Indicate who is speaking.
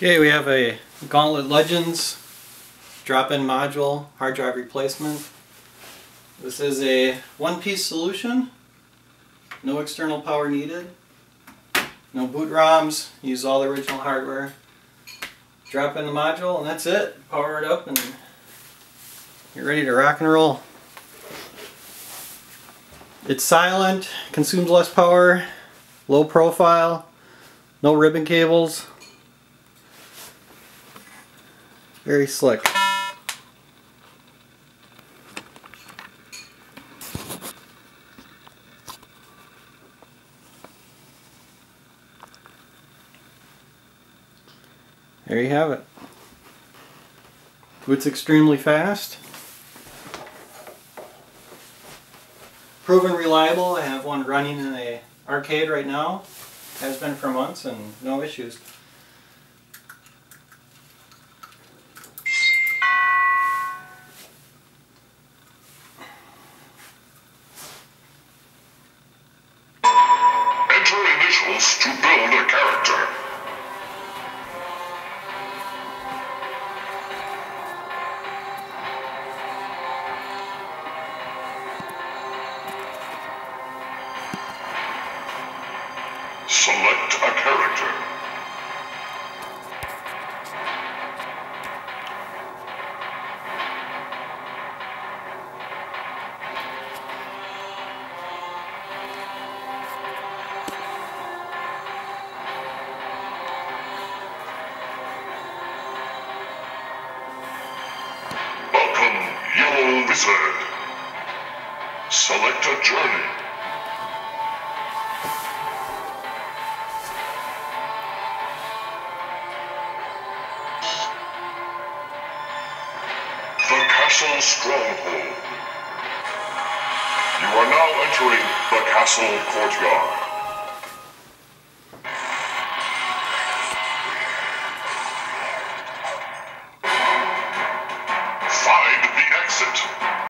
Speaker 1: Okay, we have a Gauntlet Legends drop-in module hard drive replacement. This is a one-piece solution, no external power needed, no boot ROMs, use all the original hardware. Drop in the module and that's it. Power it up and you're ready to rock and roll. It's silent, consumes less power, low profile, no ribbon cables. Very slick. There you have it. Boots extremely fast. Proven reliable. I have one running in an arcade right now. Has been for months and no issues.
Speaker 2: Enter initials to build a character. Select a character. Welcome, Yellow Wizard. Select a journey. The Castle Stronghold. You are now entering the Castle Courtyard.